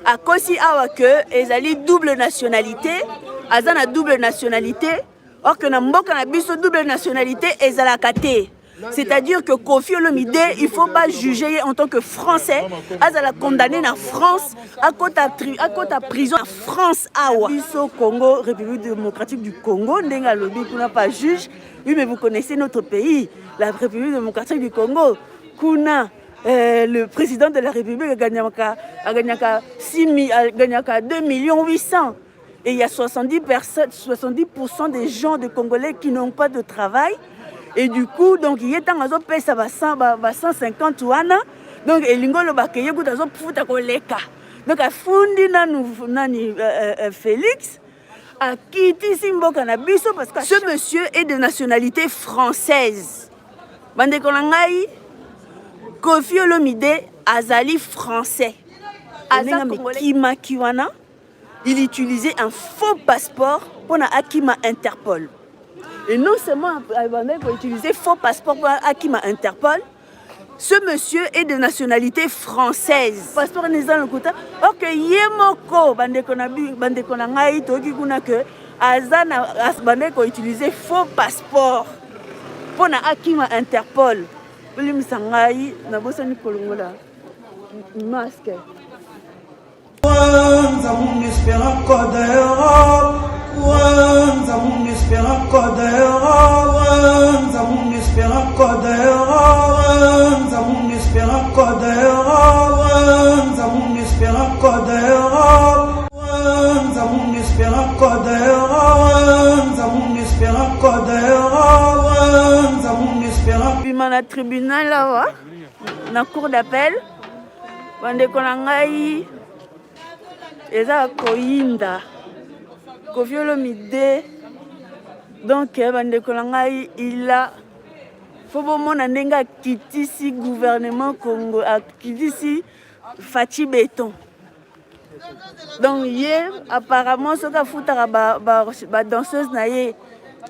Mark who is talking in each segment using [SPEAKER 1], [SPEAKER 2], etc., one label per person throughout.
[SPEAKER 1] akosi awa que ezali double nationalité, azana double nationalité, or que na mboka na biso double nationalité ezalaka te. C'est-à-dire que Kofi Olomide, il ne faut pas juger en tant que Français, azala condamné en France, à côté de prison en France awa. Biso Congo, République démocratique du Congo, ndenga lobi kuna pas juge. Oui, mais vous connaissez notre pays, la République démocratique du Congo. Kuna le président de la République a gagné 2 800 000. Et il y a 70% des gens de Congolais qui n'ont pas de travail. Et du coup, donc il y a tant de pays, ça va 150 wana. Donc il y a donc a fundi nani Félix a quitté Simboka na biso parce que ce monsieur est de nationalité française. Bande konangai Kofi Olomide azali français. Kima kiwana, il utilisait un faux passeport pour Akima Interpol. Et non seulement il utilisait faux passeport pour Akima Interpol, ce monsieur est de nationalité française. Passeport n'est pas le côté. Ok, yemoko bande konangai toki kuna que azana bande ko utiliser faux passeport pour Akima Interpol. Polim sangai na bosani kolongola masque.
[SPEAKER 2] Kwanza Mungu espera kodera, kwanza Mungu espera kodera, kwanza Mungu espera kodera, kwanza Mungu espera kodera, kwanza Mungu espera kodera, kwanza Mungu espera kodera, kwanza Mungu espera kodera, kwanza Mungu espera.
[SPEAKER 1] Bima na tribunal là, na cour d'appel, bande konangai. Eza koyinda Kofi Olomide donc bande konangai il a faut bomona ndenga kitisi gouvernement Congo kitisi Fachi Béton. Donc hier apparemment ce qu'a foutara ba danseuse na ye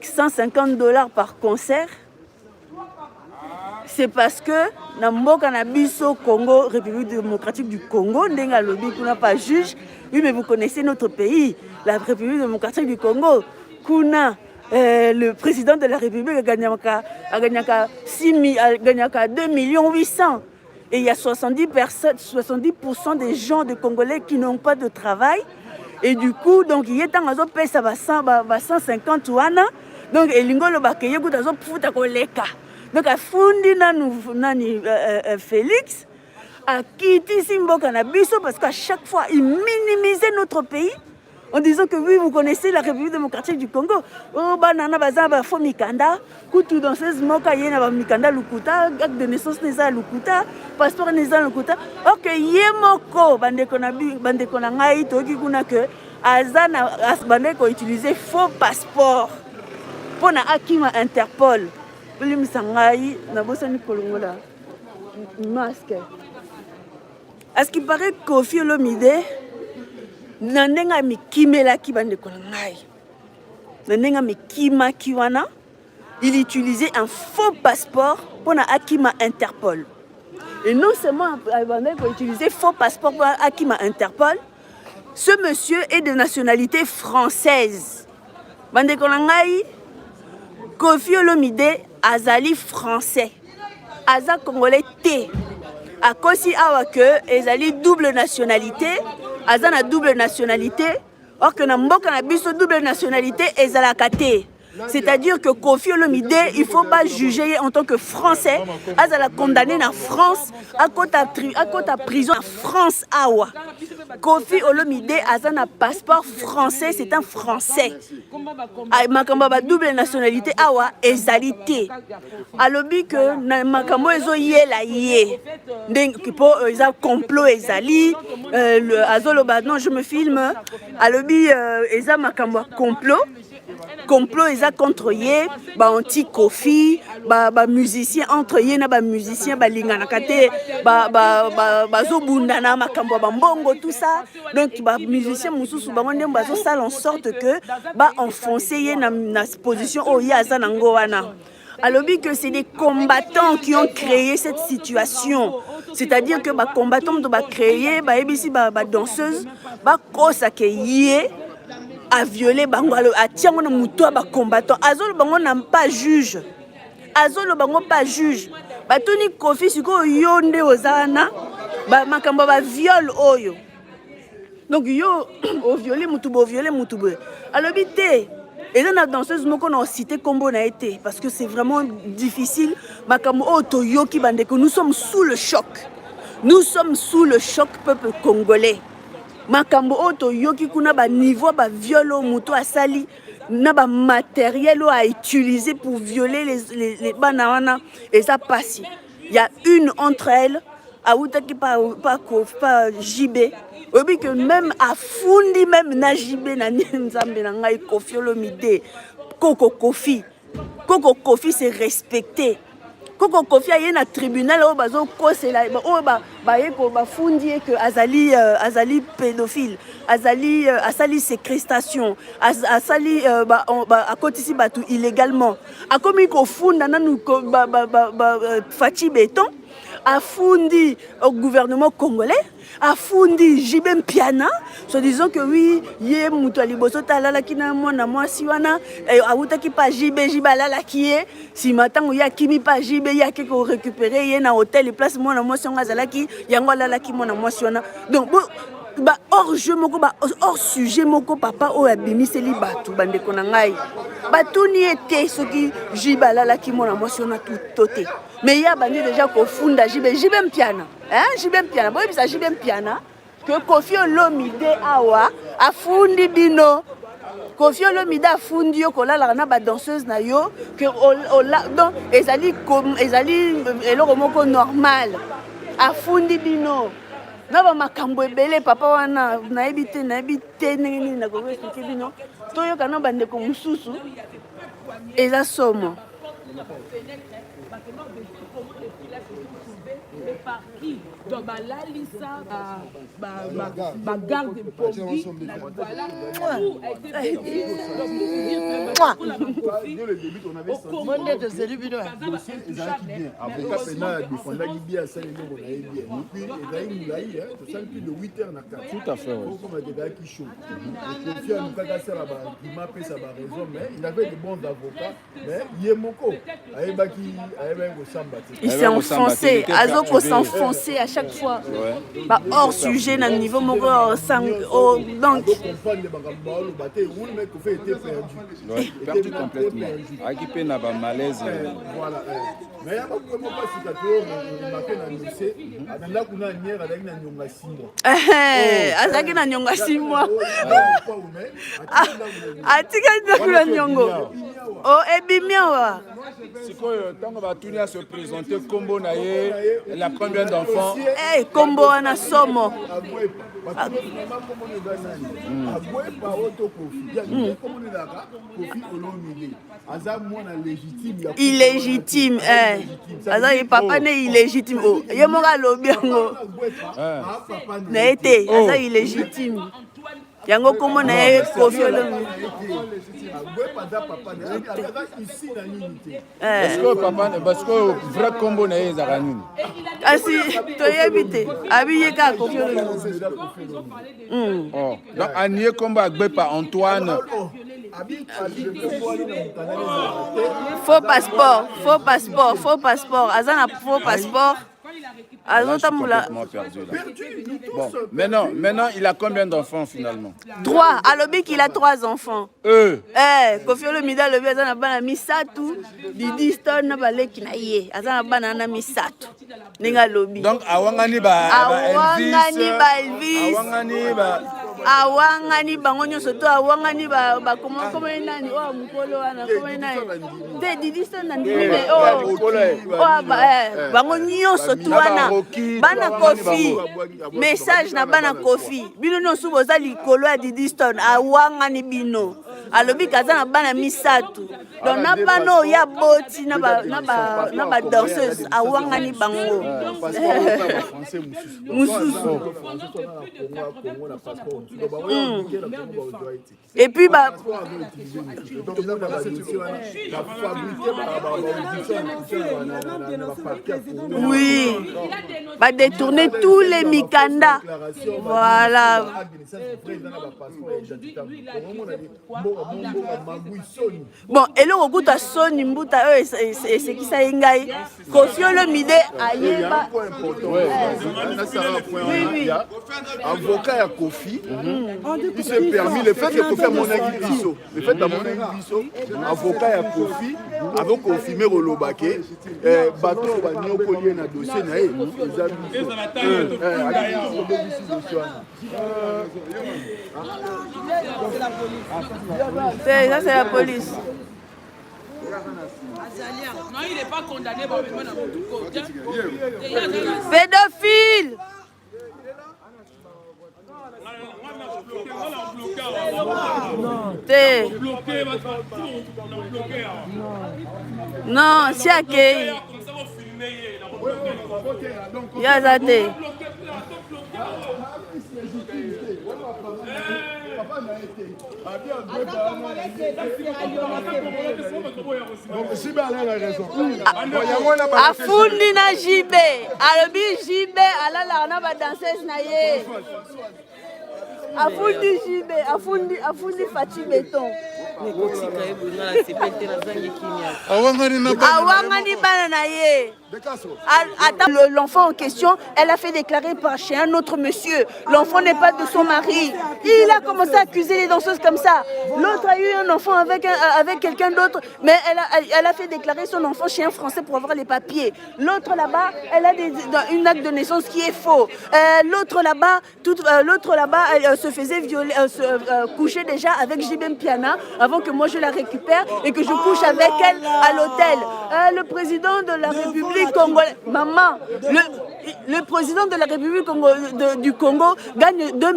[SPEAKER 1] $150 par concert. C'est parce que na mboka na biso Congo, République démocratique du Congo, ndenga lobi kuna pas juge. Oui, mais vous connaissez notre pays, la République démocratique du Congo. Kuna le président de la République a gagné 2 800 000. Et il y a 70% des gens de Congolais qui n'ont pas de travail. Et du coup, donc il y a tant de pays, ça va 150 wana. Donc il y a donc a fundi nani Félix a quitté Simboka na biso parce qu'à chaque fois il minimisait notre pays en disant que oui, vous connaissez la République démocratique du Congo. Oh banana bazaba fo mikanda, kutu danseuse moka yena ba mikanda lukuta, acte de naissance neza lukuta, passeport neza lukuta. OK, yemoko bande kona ngai toki kuna que azana bande ko utiliser faux passeport pour na Akima Interpol. Polim sangai na bosani kolongola masque. À ce qui paraît Kofi Olomide nandenga mikimela ki bande kolongai. Nandenga mikima kiwana, il utilisait un faux passeport pour na Akima Interpol. Et non seulement il utilisait faux passeport pour Akima Interpol, ce monsieur est de nationalité française. Bande kolongai Kofi Olomide azali français, aza congolais té. Akosi awa que ezali double nationalité, azana double nationalité, or que na mboka na biso double nationalité ezalaka te. C'est-à-dire que Kofi Olomide, il ne faut pas juger en tant que Français, azala condamné en France, à côté de prison en France awa. Kofi Olomide azana passeport français, c'est un Français. Makamba double nationalité awa ezalité. Alobi que makambo ezo yela ye. Donc pour eza complot ezali azoloba non je me filme. Alobi eza makambo complot eza contre ye ba anti Kofi ba musicien entre ye na ba musicien ba lingana kate ba zo bunda na makambo ba mbongo tout ça. Donc ba musicien mususu ba ndem ba zo sala en sorte que ba enfoncer ye na position o ya za nango wana. Alors que c'est des combattants qui ont créé cette situation. C'est-à-dire que les combattants ont créé, les danseuses, à violer, à tirer les combattants. Azol bango n'a pas juge. Azol bango pas juge. Batoni kofi siko yonde ozana, makambo ba viol oyo. Donc yo au violer mutubo violer mutubo. Alors bité et dans la danseuse moko na cité combo na été parce que c'est vraiment difficile makambo oto yoki bande que nous sommes sous le choc. Nous sommes sous le choc peuple congolais. Makambo oto yoki kuna ba niveau ba violo muto asali na ba matériel à utiliser pour violer les bananas et ça passe. Il y a une entre elles à outaki pas JB. Oui que même à fundi même na JB na nzambe na ngai Koffi Olomide Koko Koffi c'est respecté. Koko Koffi a un tribunal au bazo kosela o ba fundi que azali pédophile azali séquestration azali a kotisi batu illégalement a commis ko funda nanu Fachi Béton a fundi au gouvernement congolais a fundi JB Mpiana so disant que oui yé mutu aliboso talala kina mwana mwasi wana awutaki pa JB alala kié si matango ya kimi pa JB ya ke ko récupérer yé na hôtel place mwana mwasi ngazalaki yango alala ki mwana mwasi wana donc hors jeu moko hors sujet moko papa o abimiseli batu bande kona ngai batuni été soki JB alala ki mwana mwasi wana tout toté mais ya bandi déjà ko funda JB Mpiana JB Mpiana boy bisa JB Mpiana que Koffi Olomide awa afundi bino Koffi Olomide afundi yo kolala na ba danseuse na yo que donc ezali eloko moko normal afundi bino na ba makambo ebele papa wana nayebi te ndenge nini na ko expliquer bino to yo kana bande ko mususu eza somo
[SPEAKER 3] par qui donc là lisa garde pompier voilà tout a été
[SPEAKER 4] dès le début on avait senti que c'est lui bien avocat pénal défendaki bien ça les gens on avait bien et puis il a eu tout ça plus de 8 heures na 4 tout à fait comme on était qui chaud et Koffi a nous pas ça là-bas il m'a fait sa raison mais il avait de bons avocats mais Yemoko ayebaki ko samba
[SPEAKER 1] il s'est enfoncé azoko s'enfoncer à chaque fois bah hors sujet na niveau moko donc
[SPEAKER 4] comprendre les bagambalo baté roule mais Koffi était
[SPEAKER 5] perdu complètement akipe na ba malaise
[SPEAKER 4] voilà mais ya ba comment pas si kato na pe na dossier abanda kuna nyera avec na nyonga 6 mois
[SPEAKER 1] azaki na nyonga 6 mois atika na nyongo oh ebimiawa
[SPEAKER 5] sikoyo tango batuni a se présenter kombo na ye la combien d'enfants
[SPEAKER 1] kombo wana somo illégitime aza papa ne illégitime ye moka alobi yango na ete aza illégitime yango kombo na ye Koffi Olomide
[SPEAKER 5] parce que vrai kombo na ye ezaka nini
[SPEAKER 1] kasi toyebi te abi ye kaka Koffi Olomide
[SPEAKER 5] donc anie kombo agbepa Antoine
[SPEAKER 1] faux passeport aza na faux passeport.
[SPEAKER 5] Là, je suis complètement perdu là. Bon, maintenant, il a combien d'enfants finalement?
[SPEAKER 1] 3. Alobi qu'il a 3 enfants. Koffi Olomide alobi aza na bana misatu, Didi Stone na baleki na ye. Aza na bana na misatu. Ninga lobi.
[SPEAKER 5] Donc awangani ba
[SPEAKER 1] Elvis. Awangani bango nyonso to awangani ba comment nani o mukolo wana comment nani. Te Didi Stone na ndime bango nyonso to wana. Bana Koffi message na bana Koffi bino no subo za likolo ya Didi Stone awangani bino alobi kaza na bana misato donc na bana oya boti na ba danseuse awangani bango mususu et puis bah oui bah détourner tous les mikanda voilà bon eloko kuta soni mbuta oyo esekisa ye ngai Koffi Olomide ayeba
[SPEAKER 4] avocat ya Koffi il s'est permis le fait que Koffi a mon biso le fait à mon biso avocat ya Koffi avec confirmé Rolobake bateau ba nyokolié na dossier na ye
[SPEAKER 1] ça c'est la police.
[SPEAKER 3] Non, il n'est pas condamné.
[SPEAKER 1] Pédophile. Non, c'est accueilli. Yazate. Afundi na jibe, alobi jibe alala na ba danseuse na ye. Afundi jibe, afundi Fati Beton. Awangani bana na ye. L'enfant en question, elle a fait déclarer par chez un autre monsieur. L'enfant n'est pas de son mari. Il a commencé à accuser les danseuses comme ça. L'autre a eu un enfant avec quelqu'un d'autre, mais elle a fait déclarer son enfant chez un Français pour avoir les papiers. L'autre là-bas, elle a une acte de naissance qui est faux. L'autre là-bas, elle se faisait violer, coucher déjà avec Jibem Piana avant que moi je la récupère et que je couche avec elle à l'hôtel. Le président de la République congolaise, maman, le président de la République du Congo gagne 2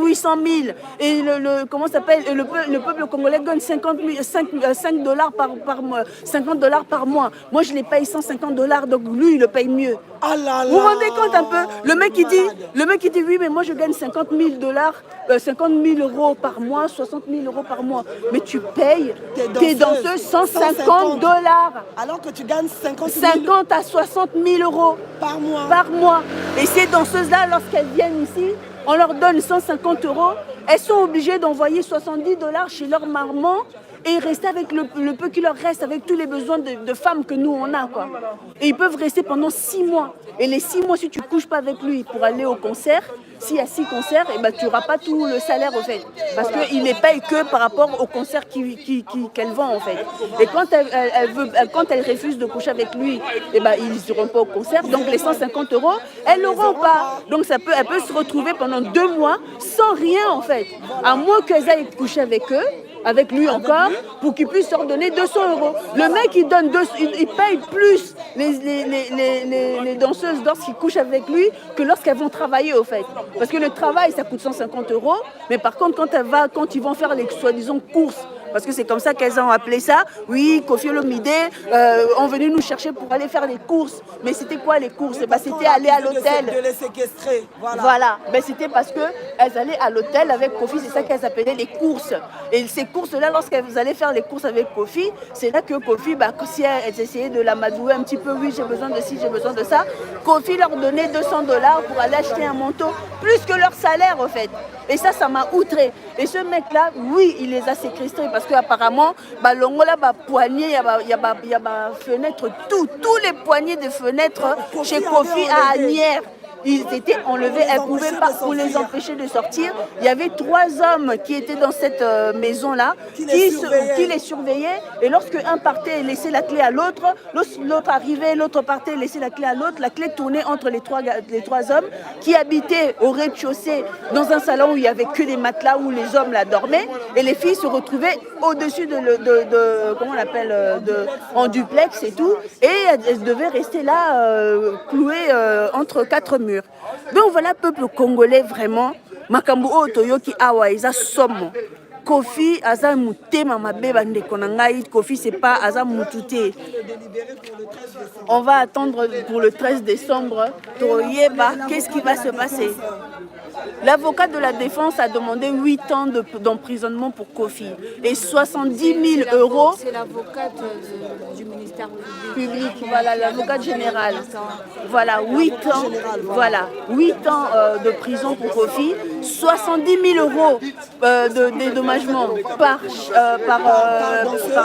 [SPEAKER 1] 800 000 et comment s'appelle le peuple congolais gagne 5 $ par mois. Moi je les paye 150 $, donc lui il le paye mieux.
[SPEAKER 6] Ah là là.
[SPEAKER 1] Vous vous rendez compte un peu? Le mec il dit oui mais moi je gagne 50 000 € par mois, 60 000 € par mois. Mais tu payes tes danseuses 150 $.
[SPEAKER 6] Alors que tu gagnes 50
[SPEAKER 1] à 60 000 € par mois. Et ces danseuses-là, lorsqu'elles viennent ici, on leur donne 150 €. Elles sont obligées d'envoyer 70 $ chez leur maman et rester avec le peu qui leur reste, avec tous les besoins de femmes que nous on a, quoi. Et ils peuvent rester pendant 6 mois. Et les 6 mois, si tu ne couches pas avec lui pour aller au concert, s'il y a 6 concerts, eh ben, tu n'auras pas tout le salaire en fait. Parce qu'ils ne payent que par rapport aux concerts qu'elle vend en fait. Et quand elle refuse de coucher avec lui, eh ben, ils n'iront pas au concert. Donc les 150 €, elles ne l'auront pas. Donc elle peut se retrouver pendant 2 mois sans rien en fait. À moins qu'elles aillent coucher avec lui encore, pour qu'il puisse leur donner 200 €. Le mec, il paye plus les danseuses lorsqu'ils couchent avec lui que lorsqu'elles vont travailler, au fait. Parce que le travail, ça coûte 150 €, mais par contre, quand ils vont faire les soi-disant courses, parce que c'est comme ça qu'elles ont appelé ça. Oui, Koffi Olomide ont venu nous chercher pour aller faire les courses. Mais c'était quoi les courses? C'était aller à l'hôtel.
[SPEAKER 6] De les séquestrer.
[SPEAKER 1] Voilà. Ben, c'était parce qu'elles allaient à l'hôtel avec Koffi, c'est ça qu'elles appelaient les courses. Et ces courses-là, lorsqu'elles allaient faire les courses avec Koffi, c'est là que Koffi, si elles essayaient de la madouer un petit peu, oui, j'ai besoin de ci, j'ai besoin de ça, Koffi leur donnait 200 $ pour aller acheter un manteau, plus que leur salaire, en fait. Et ça m'a outré. Et ce mec-là, oui, il les a séquestrés parce qu'apparemment, l'ongola, poignée, il y a fenêtre, tous les poignées de fenêtres chez Koffi à Agnières. Ils étaient enlevés, elles ne pouvaient pas pour les empêcher de sortir. Il y avait 3 hommes qui étaient dans cette maison-là, qui les surveillaient. Et lorsque un partait et laissait la clé à l'autre, l'autre arrivait, l'autre partait et laissait la clé à l'autre, la clé tournait entre les trois hommes qui habitaient au rez-de-chaussée dans un salon où il n'y avait que des matelas où les hommes là dormaient. Et les filles se retrouvaient au-dessus comment on appelle, en duplex et tout. Et elles devaient rester là, clouées entre 4 murs. Donc voilà, peuple congolais, vraiment, Makambu Otoyoki Awa, ils a somme. Kofi aza mutema mabeba ndeko na ngai. Kofi c'est pas aza mututé. On va attendre pour le 13 décembre. Toyeba, qu'est-ce qui va se passer? L'avocat de la défense a demandé 8 ans d'emprisonnement pour Kofi et 70 000 euros.
[SPEAKER 7] C'est l'avocate du ministère
[SPEAKER 1] public, voilà, l'avocat général. Voilà, 8 ans, voilà, 8 ans de prison pour Kofi, 70 000 euros de dédommagement par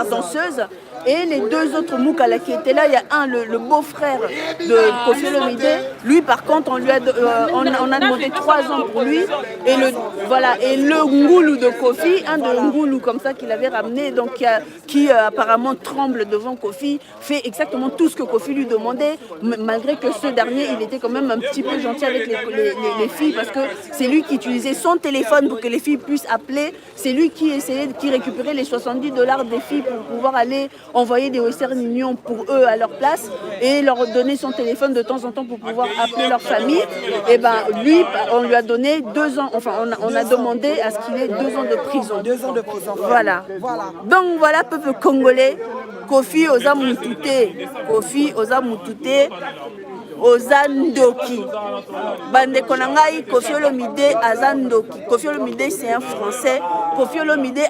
[SPEAKER 1] danseuse. Et les deux autres Moukala qui étaient là, il y a un, le beau-frère de Kofi Olomide. Lui, par contre, on a demandé 3 ans pour lui. Et le Ngoulou de Kofi, un de Ngoulou comme ça qu'il avait ramené, donc qui apparemment tremble devant Kofi, fait exactement tout ce que Kofi lui demandait, malgré que ce dernier, il était quand même un petit peu gentil avec les filles, parce que c'est lui qui utilisait son téléphone pour que les filles puissent appeler. C'est lui qui récupérait les $70 des filles pour pouvoir aller envoyer des Western Union pour eux à leur place et leur donner son téléphone de temps en temps pour pouvoir appeler leur famille. Et ben lui, on lui a donné 2 ans, enfin on a demandé à ce qu'il ait 2 ans de prison.
[SPEAKER 6] 2 ans de prison.
[SPEAKER 1] Voilà. Donc voilà, peuple congolais, Kofi oza mutute, Kofi oza mutute, oza ndoki. Bandeko na ngai, Kofi Olomide aza ndoki. Kofi Olomide c'est un Français. Kofi Olomide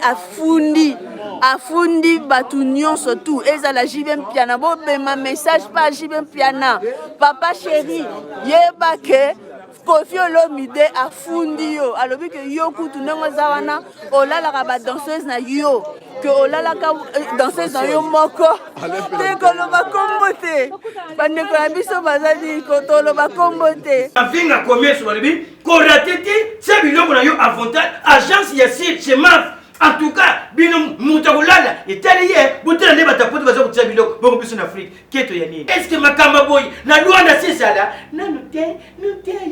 [SPEAKER 1] afundi batu nyonso tout ezala jibem piana bo bema message pas jibem piana papa chéri yeba ke Kofi Olomide afundi yo alobi ke yo kutu ndenge za wana olalaka ba danseuse na yo que olalaka danseuse na yo moko te koloba kombo te bandeko na biso bazali kotoloba kombo te
[SPEAKER 8] avinga commerce walibi koratete c'est biloko na yo avantage agence ya site chez Maf. En tout cas, bino mutakulala italiye butela ne batapote baza kutia biloko boko biso na Afrique keto ya nini. Est-ce que makamba boy na Luanda sisala na nute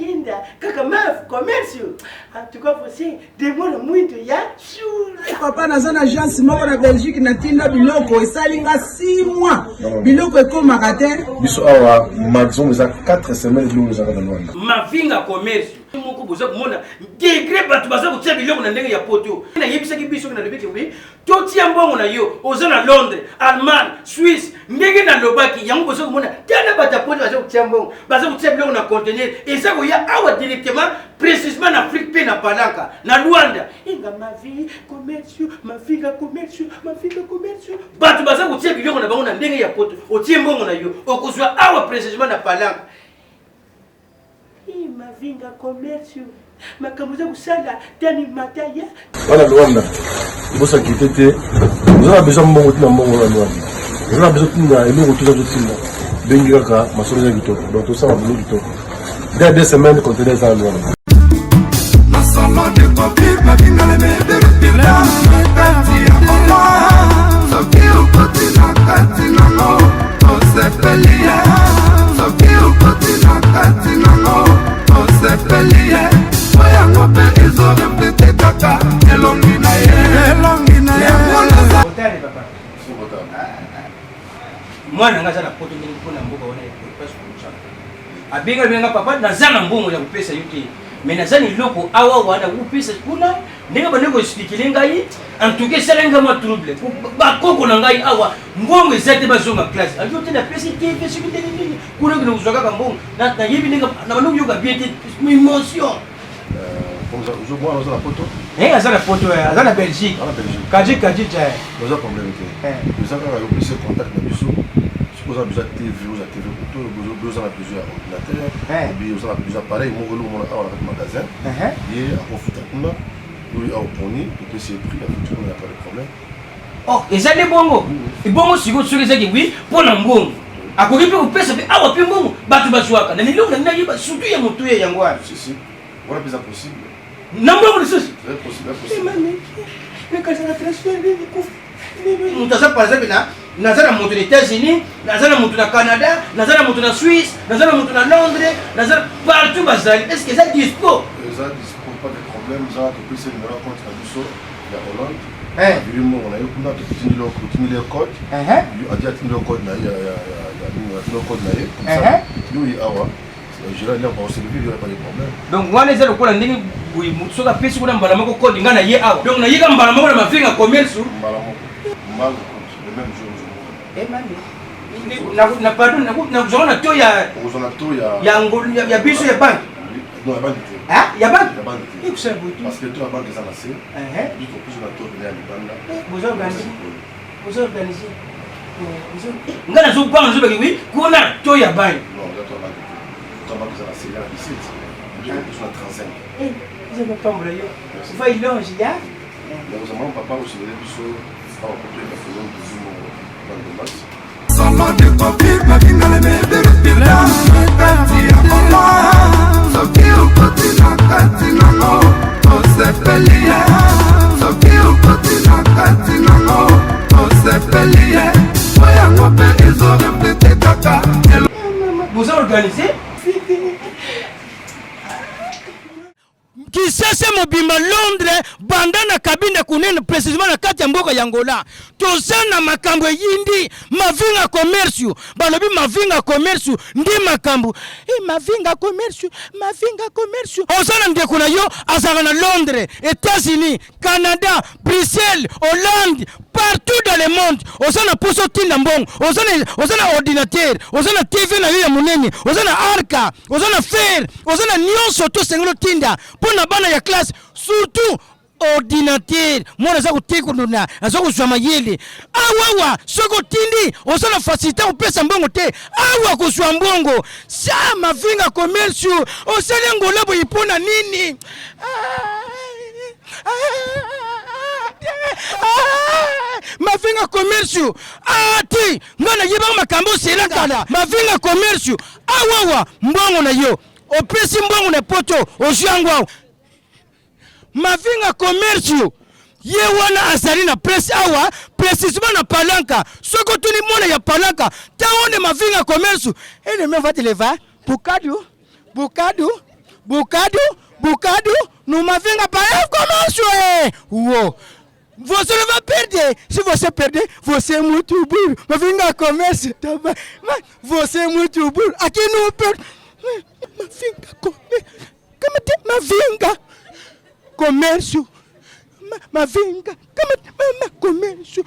[SPEAKER 8] yenda kaka Maf commercial. En tout cas c'est des mots muito ya chula.
[SPEAKER 2] Papa na zona agence moko na Belgique na tinda biloko esalinga 6 mois. Biloko ekomaka te.
[SPEAKER 4] Biso awa maximum za 4 semaines biloko za na Luanda.
[SPEAKER 8] Mavinga commercial. Moko boza kumona degré batu baza kutia biloko na ndenge ya poto. Na yebisa ki biso na lobeki oui. Toti ambongo na yo oza na Londres, Allemagne, Suisse, ndenge na lobaki yango boza kumona tana bata poto baza kutia mbongo. Baza kutia biloko na conteneur. Et ça koya awa directement précisément en Afrique pe na Palanka, na Luanda. Inga ma vie commercial, ma figa commercial, ma figa commercial. Batu baza kutia biloko na bango na ndenge ya poto. Otie mbongo na yo. Okozwa awa précisément na Palanka. Mavinga commercial makamuza kusala tani mataya
[SPEAKER 4] wana Luanda ibosa kitete uzana besoin mbongo tina mbongo na Luanda uzana besoin tina eloko tuza tutinda bengi kaka masolo ya kitoko donc tout ça va venir kitoko dès 2 semaines conteneur za Luanda
[SPEAKER 9] na salon de copie mavinga le mebere pila kati soki ukoti na kati na no osepelia soki ukoti na kati na no osepelie oya ngope ezore mpete kaka elongi na ye
[SPEAKER 8] mwana nga za na poto ndenge mpona mboka wana epesa kolusa abenga benga papa naza na mbongo ya kopesa yo te mais naza na eloko awa wana kopesa kuna ndenge bandeko koexplikele ngai en tout cas esalenga mwa trouble bakoko na ngai awa mbongo eza te bazonga classe ayo te napesi te pe soki ndenge ndenge kuna kende kozwa kaka mbongo nayebi ndenge na bandeko yoka bien te émotion
[SPEAKER 4] je vois dans la photo
[SPEAKER 8] aza na poto aza na Belgique kaji ja
[SPEAKER 4] oza problème te eza kaka yo pese contact na biso soki oza besoin TV oza TV to oza na plusieurs ordinateur obi oza na plusieurs appareil moko eloko mona awa na kati magasin ye akofuta kuna oyo aoponi topesi ye prix afuti kuna ya pas de problème
[SPEAKER 8] eza nde bongo ebongo sikoyo soki ezaki wi mpo na mbongo akoki mpe kopesa mpe awa mpe mbongo bato bazwaka na miloko na nayeba surtout ya motu ye yango wana
[SPEAKER 4] si wana mpe eza possible
[SPEAKER 8] na mbongo lisusu moto aza par exemple naza na moto na États-Unis naza na moto na Canada naza na moto na Suisse naza na moto na Londres naza partout bazali est ce que eza dispo
[SPEAKER 4] pas de problème za topesi numéro compte na biso ya Hollande bili mbongo na ye kuna totindile code yo adi atindile code na ye ya code na ye yo ye awa Je l'ai dit, on s'est levé, il n'y a pas de problème.
[SPEAKER 8] Donc, moi, les gens qui ont dit oui, je suis appelé sur le balamako code, il y a donc, il y a un balamako de ma fille en commerce.
[SPEAKER 4] Le même jour.
[SPEAKER 8] Eh, man, na pardon, na to ya ya biso ya banque.
[SPEAKER 4] Non, il y a banque.
[SPEAKER 8] Ah, il y a banque.
[SPEAKER 4] Il y a banque. Parce que toi, la banque est en assez. Du coup, plus on a taux de l'Alibanda.
[SPEAKER 8] Vous organisez. Vous organisez. Ngana zo banque zo baki oui, kuna to ya banque.
[SPEAKER 4] Non, là toi banque. Toi banque est en assez là ici. Du coup, plus on a 35.
[SPEAKER 8] Eh, vous avez pas mbra yo. Va il longe ya.
[SPEAKER 4] Donc, ça m'a papa aussi le biso. Ça va porter la foulon de Zumo dans le match.
[SPEAKER 9] Solo de copie, ma vinga le medero pila, kati ya mama. Soki ukoti na kati nango, osepelie. Soki ukoti na kati nango, osepelie. Oya ngope ezo repete kaka.
[SPEAKER 8] Vous organisez?
[SPEAKER 10] Kisese mobimba Londres banda na kabine kunene précisément na kati ya mboka ya Angola tozana makambo yindi mavinga commerce balobi mavinga commerce ndi makambo mavinga commerce osana ndeko na yo azaka na Londres, États-Unis, Canada, Bruxelles, Hollande, partout dans le monde osana poso tinda mbongo osana ordinateur osana TV na yo ya munene osana arca osana fer osana nyonso to sengelo tinda pona bana ya classe surtout ordinateur mwana za kutikunduna azo kuswama yele awawa soko tindi osana facilité upesa mbongo te awa kuswa mbongo sa mavinga commerce osale ngolabo ipona nini mavinga commerce ati ngana yeba makambo sela kala mavinga commerce awawa mbongo na yo opesi mbongo na poto ojangwa mavinga commerce ye wana azali na presse awa précisément na palanka soko tuni mona ya palanka taone mavinga commerce ene me va te lever bukadu nous mavinga pa commerce wo você não vai perder. Se você perder, você é muito burro. Mavinga comércio, tá bem? Mas você é muito burro. Aqui não perde. Mavinga comércio. Como tem mavinga comércio? Mavinga comércio.